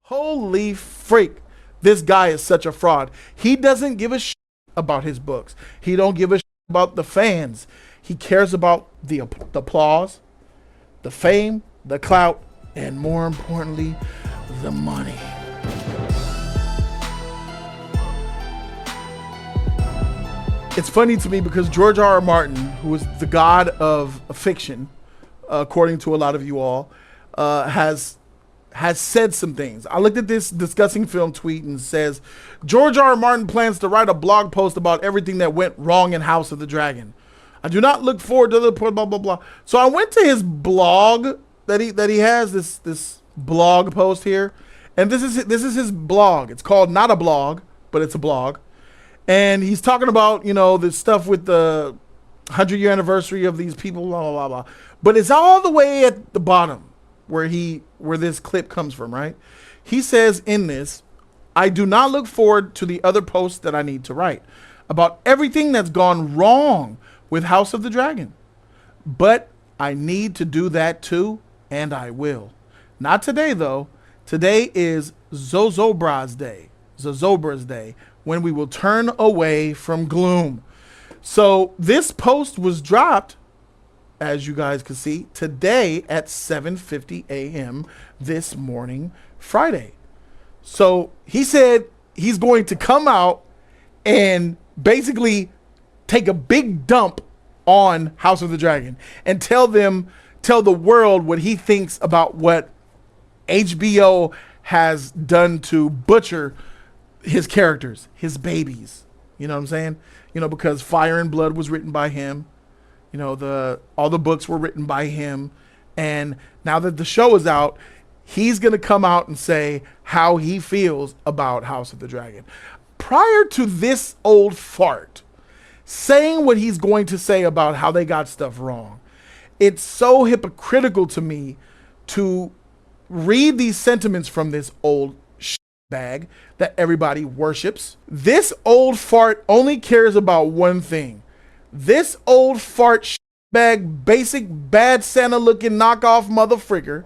Holy freak. This guy is such a fraud. He doesn't give a shit about his books. He don't give a shit about the fans. He cares about the applause, the fame, the clout, and more importantly, the money. It's funny to me because George R.R. Martin, who is the god of fiction, according to a lot of you all, has said some things. I looked at this discussing film tweet and says, George R.R. Martin plans to write a blog post about everything that went wrong in House of the Dragon. I do not look forward to the blah, blah, blah. So I went to his blog that he has, this blog post here. And this is his blog. It's called Not a Blog, but it's a blog. And he's talking about, you know, the stuff with the 100-year anniversary of these people, blah, blah, blah, blah. But it's all the way at the bottom where this clip comes from, right? He says in this, I do not look forward to the other posts that I need to write about everything that's gone wrong with House of the Dragon. But I need to do that too, and I will. Not today, though. Today is Zozobra's Day, when we will turn away from gloom. So this post was dropped, as you guys can see, today at 7:50 a.m. this morning, Friday. So he said he's going to come out and basically take a big dump on House of the Dragon and tell the world what he thinks about what HBO has done to butcher his characters, his babies. You know what I'm saying? You know, because Fire and Blood was written by him. You know, all the books were written by him. And now that the show is out, he's going to come out and say how he feels about House of the Dragon. Prior to this old fart saying what he's going to say about how they got stuff wrong, it's so hypocritical to me to read these sentiments from this old bag that everybody worships. This old fart only cares about one thing. This old fart bag, basic bad Santa looking knockoff motherfricker,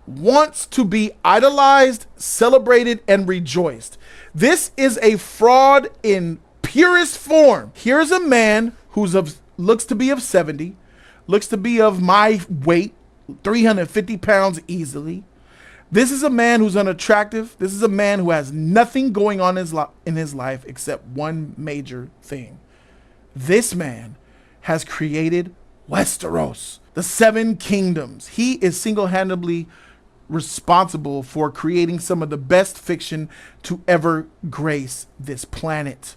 wants to be idolized, celebrated, and rejoiced. This is a fraud in purest form. Here's a man looks to be of 70, looks to be of my weight, 350 pounds easily. This is a man who's unattractive. This is a man who has nothing going on in his life except one major thing. This man has created Westeros, the Seven Kingdoms. He is single-handedly responsible for creating some of the best fiction to ever grace this planet.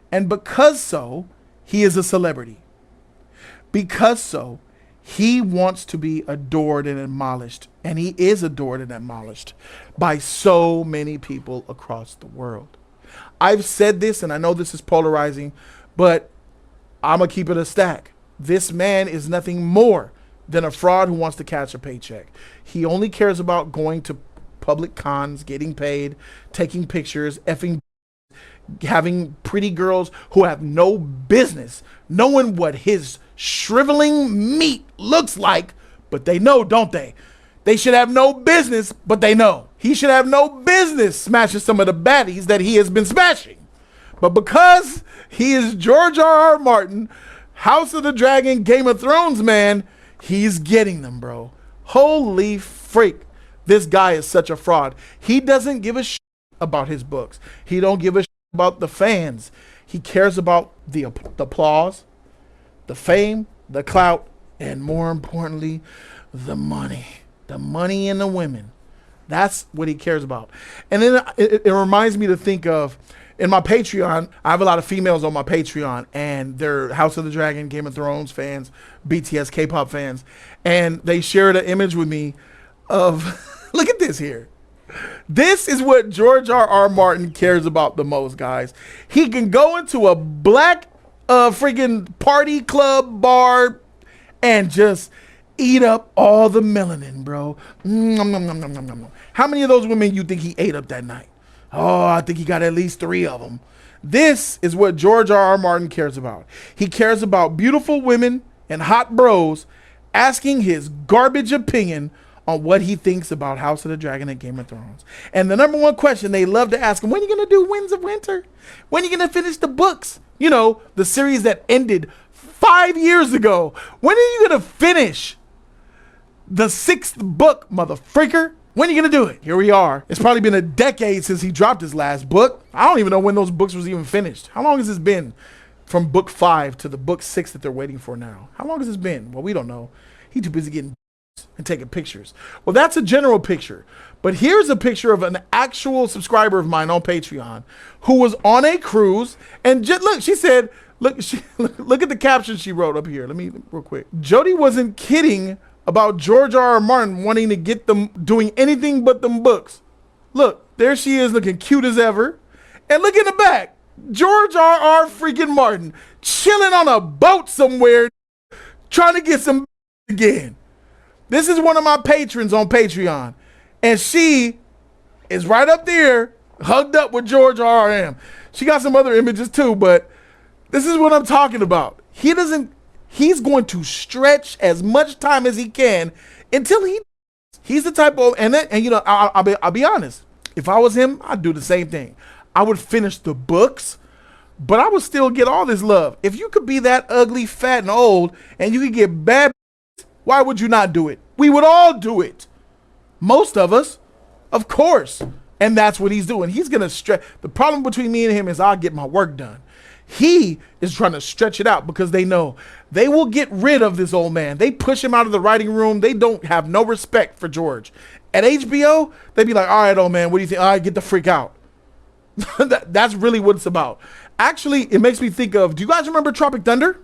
And because so, he is a celebrity. Because so, he wants to be adored and admonished, and he is adored and admonished by so many people across the world. I've said this, and I know this is polarizing, but I'm going to keep it a stack. This man is nothing more than a fraud who wants to catch a paycheck. He only cares about going to public cons, getting paid, taking pictures, effing, having pretty girls who have no business knowing what his shriveling meat looks like, but they know, don't they? They should have no business, but they know. He should have no business smashing some of the baddies that he has been smashing. But because he is George R.R. Martin, House of the Dragon, Game of Thrones man, he's getting them, bro. Holy freak. This guy is such a fraud. He doesn't give a shit about his books. He don't give a shit about the fans. He cares about the applause, the fame, the clout, and more importantly, the money. The money and the women. That's what he cares about. And then it reminds me to think of, in my Patreon, I have a lot of females on my Patreon, and they're House of the Dragon, Game of Thrones fans, BTS, K-pop fans, and they shared an image with me of, look at this here. This is what George R.R. Martin cares about the most, guys. He can go into a black freaking party club bar and just eat up all the melanin, bro. How many of those women you think he ate up that night? Oh, I think he got at least 3 of them. This is what George R.R. Martin cares about. He cares about beautiful women and hot bros asking his garbage opinion on what he thinks about House of the Dragon and Game of Thrones. And the number one question they love to ask him, when are you going to do Winds of Winter? When are you going to finish the books? You know, the series that ended 5 years ago. When are you going to finish the 6th book, motherfreaker? When are you going to do it? Here we are. It's probably been a decade since he dropped his last book. I don't even know when those books was even finished. How long has this been from book 5 to the book 6 that they're waiting for now? How long has this been? Well, we don't know. He's too busy getting and taking pictures. Well, that's a general picture. But here's a picture of an actual subscriber of mine on Patreon who was on a cruise. And just, look, she said, look at the caption she wrote up here. Let me, real quick. Jody wasn't kidding about George R.R. Martin wanting to get them doing anything but them books. Look, there she is looking cute as ever. And look in the back. George R.R. freaking Martin chilling on a boat somewhere trying to get some again. This is one of my patrons on Patreon. And she is right up there hugged up with George R.R.M. She got some other images too, but this is what I'm talking about. He's going to stretch as much time as he can until he's the type of, and you know, I'll be honest. If I was him, I'd do the same thing. I would finish the books, but I would still get all this love. If you could be that ugly, fat, and old, and you could get bad, why would you not do it? We would all do it. Most of us, of course. And that's what he's doing. He's going to stretch. The problem between me and him is I'll get my work done. He is trying to stretch it out because they know they will get rid of this old man. They push him out of the writing room. They don't have no respect for George. At HBO, they'd be like, all right, old man, what do you think? All right, get the freak out. That's really what it's about. Actually, it makes me think of, do you guys remember Tropic Thunder?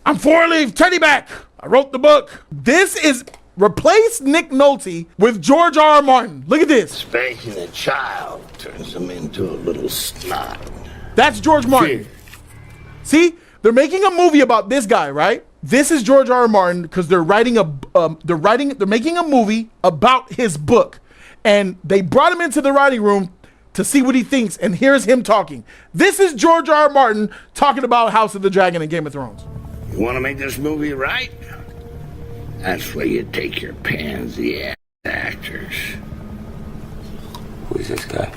I'm 4-leaf teddy back. I wrote the book. This is replace Nick Nolte with George R.R. Martin. Look at this. Spanking a child turns him into a little snot. That's George Martin. See, they're making a movie about this guy, right? This is George R.R. Martin because they're making a movie about his book, and they brought him into the writing room to see what he thinks, and here's him talking. This is George R.R. Martin talking about House of the Dragon and Game of Thrones. You want to make this movie right? That's where you take your pansy-ass actors. Who is this guy?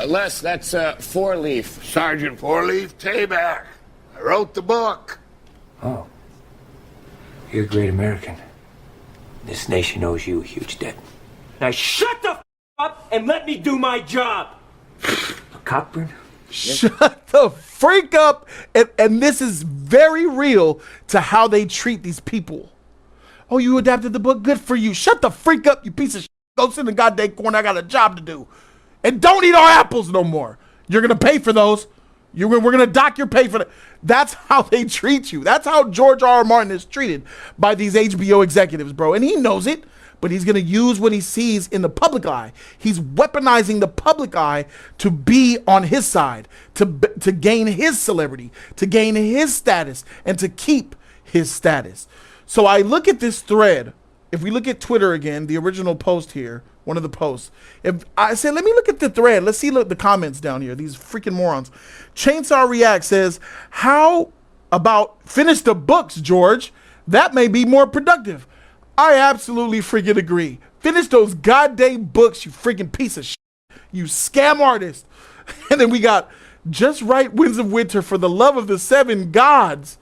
Les, that's 4-leaf. Sergeant 4-leaf, Tayback. I wrote the book. Oh. You're a great American. This nation owes you a huge debt. Now shut the up and let me do my job. A Cockburn? Shut the freak up. And this is very real to how they treat these people. Oh, you adapted the book? Good for you. Shut the freak up, you piece of shit. Go sit in the goddamn corner. I got a job to do. And don't eat our apples no more. You're going to pay for those. We're going to dock your pay for that. That's how they treat you. That's how George R.R. Martin is treated by these HBO executives, bro. And he knows it, but he's going to use what he sees in the public eye. He's weaponizing the public eye to be on his side, to gain his celebrity, to gain his status, and to keep his status. So I look at this thread. If we look at Twitter again, the original post here, one of the posts. If I say, let me look at the thread. Let's see the comments down here. These freaking morons. Chainsaw React says, how about finish the books, George? That may be more productive. I absolutely freaking agree. Finish those goddamn books, you freaking piece of shit. You scam artist. And then we got just write Winds of Winter for the love of the 7 gods.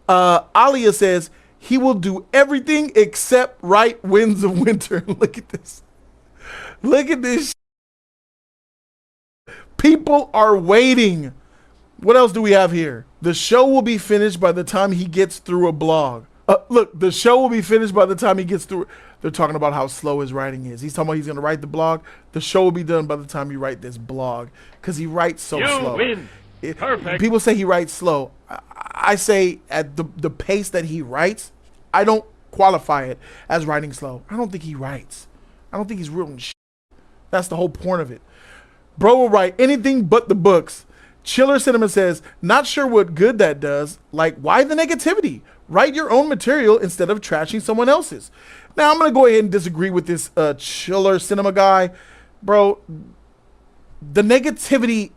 Alia says, he will do everything except write Winds of Winter. Look at this. Look at this. People are waiting. What else do we have here? The show will be finished by the time he gets through a blog. Look, the show will be finished by the time he gets through. They're talking about how slow his writing is. He's talking about he's going to write the blog. The show will be done by the time you write this blog because he writes so slow. Win. Perfect. People say he writes slow. I say at the pace that he writes, I don't qualify it as writing slow. I don't think he writes. I don't think he's written shit. That's the whole point of it. Bro will write anything but the books. Chiller Cinema says, not sure what good that does. Like, why the negativity? Write your own material instead of trashing someone else's. Now, I'm going to go ahead and disagree with this Chiller Cinema guy. Bro, the negativity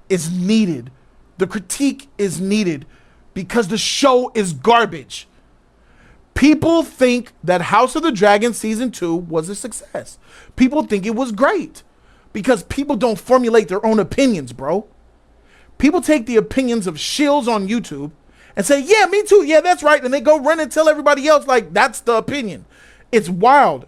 is needed. The critique is needed because the show is garbage. People think that House of the Dragon season 2 was a success. People think it was great because people don't formulate their own opinions, bro. People take the opinions of shills on YouTube and say, yeah, me too. Yeah, that's right. And they go run and tell everybody else like that's the opinion. It's wild.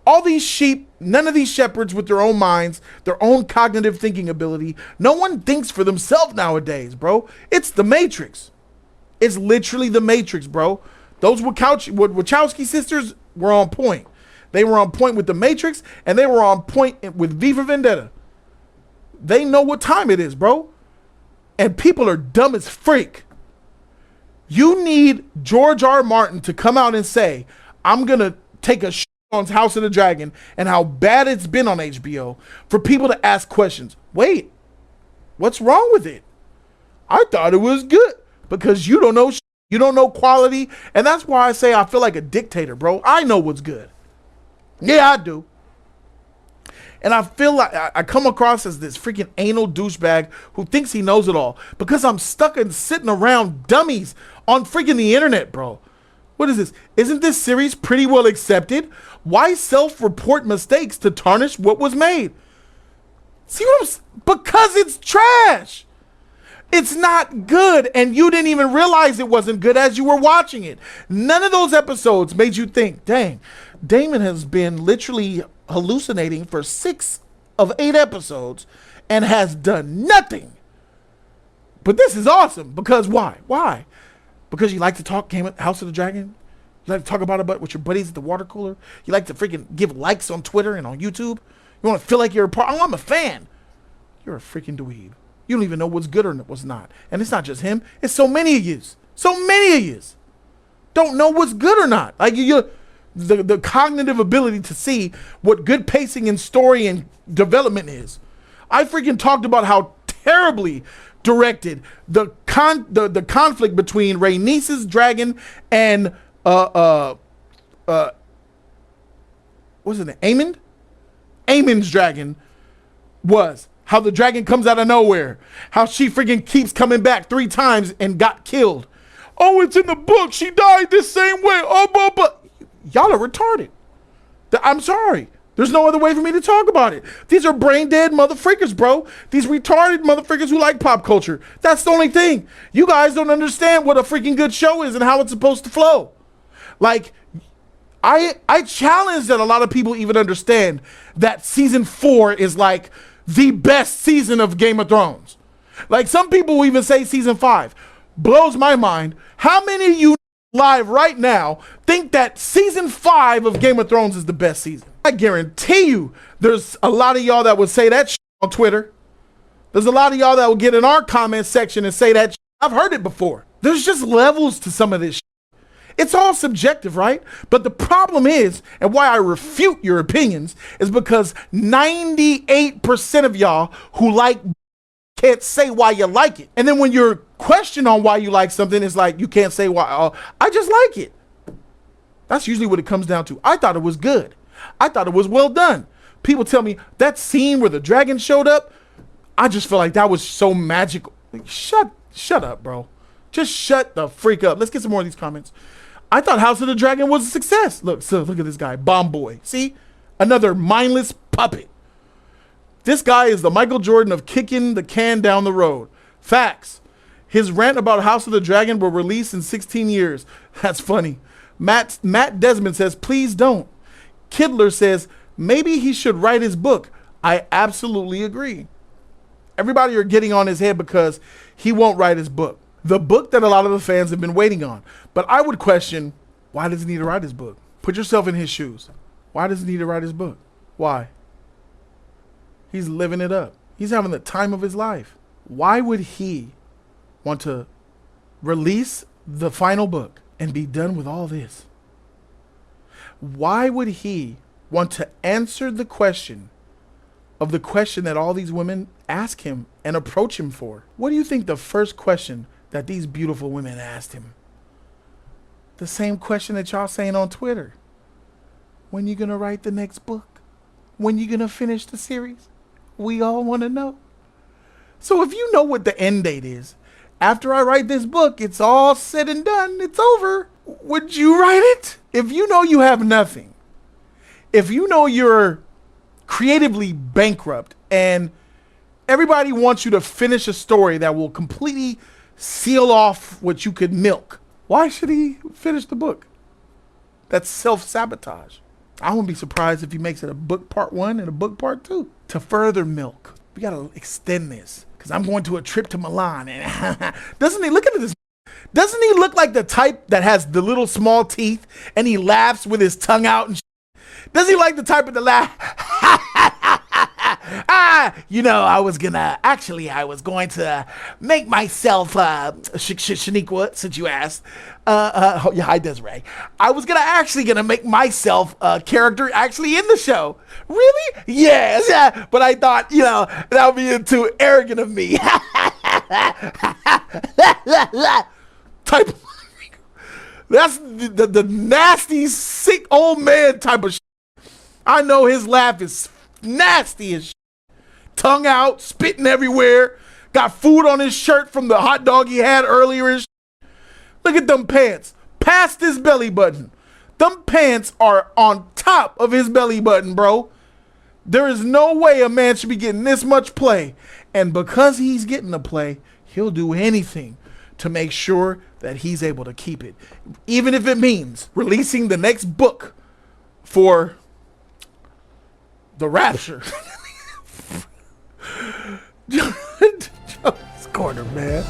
All these sheep, none of these shepherds with their own minds, their own cognitive thinking ability. No one thinks for themselves nowadays, bro. It's the Matrix. It's literally the Matrix, bro. Those Wachowski sisters were on point. They were on point with the Matrix, and they were on point with V for Vendetta. They know what time it is, bro. And people are dumb as freak. You need George R. Martin to come out and say, I'm going to take a shit on House of the Dragon and how bad it's been on HBO for people to ask questions. Wait, what's wrong with it? I thought it was good because you don't know shit. You don't know quality. And that's why I say I feel like a dictator, bro. I know what's good. Yeah, I do. And I feel like I come across as this freaking anal douchebag who thinks he knows it all because I'm stuck and sitting around dummies on freaking the internet, bro. What is this? Isn't this series pretty well accepted? Why self-report mistakes to tarnish what was made? See what I'm saying? Because it's trash. It's not good, and you didn't even realize it wasn't good as you were watching it. None of those episodes made you think, dang, Damon has been literally hallucinating for 6 of 8 episodes and has done nothing. But this is awesome, because why? Why? Because you like to talk House of the Dragon? You like to talk about it with your buddies at the water cooler? You like to freaking give likes on Twitter and on YouTube? You want to feel like you're a part? Oh, I'm a fan. You're a freaking dweeb. You don't even know what's good or what's not. And it's not just him. It's so many of yous. So many of yous don't know what's good or not. Like the cognitive ability to see what good pacing and story and development is. I freaking talked about how terribly directed the conflict between Rhaenys's dragon and what's his name? Aemond? Aemond's dragon was. How the dragon comes out of nowhere. How she freaking keeps coming back 3 times and got killed. Oh, it's in the book. She died this same way. Oh, but y'all are retarded. I'm sorry. There's no other way for me to talk about it. These are brain dead motherfreakers, bro. These retarded motherfreakers who like pop culture. That's the only thing. You guys don't understand what a freaking good show is and how it's supposed to flow. Like, I challenge that a lot of people even understand that season 4 is like the best season of Game of Thrones. Like some people will even say season 5. Blows my mind. How many of you live right now think that season 5 of Game of Thrones is the best season? I guarantee you there's a lot of y'all that would say that on Twitter. There's a lot of y'all that will get in our comment section and say that I've heard it before. There's just levels to some of this. It's all subjective, right? But the problem is, and why I refute your opinions, is because 98% of y'all who like can't say why you like it. And then when you're questioned on why you like something, it's like, you can't say why. I just like it. That's usually what it comes down to. I thought it was good. I thought it was well done. People tell me that scene where the dragon showed up, I just feel like that was so magical. Like, shut up, bro. Just shut the freak up. Let's get some more of these comments. I thought House of the Dragon was a success. Look at this guy, Bomb Boy. See? Another mindless puppet. This guy is the Michael Jordan of kicking the can down the road. Facts. His rant about House of the Dragon will release in 16 years. That's funny. Matt Desmond says, please don't. Kidler says, maybe he should write his book. I absolutely agree. Everybody are getting on his head because he won't write his book. The book that a lot of the fans have been waiting on. But I would question, why does he need to write his book? Put yourself in his shoes. Why does he need to write his book? Why? He's living it up. He's having the time of his life. Why would he want to release the final book and be done with all this? Why would he want to answer the question of the question that all these women ask him and approach him for? What do you think the first question that these beautiful women asked him? The same question that y'all saying on Twitter. When you gonna write the next book? When you gonna finish the series? We all want to know. So if you know what the end date is, after I write this book, it's all said and done. It's over. Would you write it? If you know you have nothing, if you know you're creatively bankrupt and everybody wants you to finish a story that will completely seal off what you could milk, why should he finish the book? That's self-sabotage. I wouldn't be surprised if he makes it a book part 1 and a book part 2. To further milk, we gotta extend this because I'm going to a trip to Milan. And doesn't he, look at this, doesn't he look like the type that has the little small teeth and he laughs with his tongue out and does he like the type of the laugh? I was going to make myself, Shaniqua, since you asked. Hi, Desiree. I was gonna make myself a character actually in the show. Really? Yes. Yeah. But I thought, that would be too arrogant of me. Type of, that's the nasty, sick old man type of shit. I know his laugh is nasty as shit. Tongue out, spitting everywhere. Got food on his shirt from the hot dog he had earlier and shit. Look at them pants. Past his belly button. Them pants are on top of his belly button, bro. There is no way a man should be getting this much play. And because he's getting the play, he'll do anything to make sure that he's able to keep it. Even if it means releasing the next book for the Rapture. Jody's Corner, man.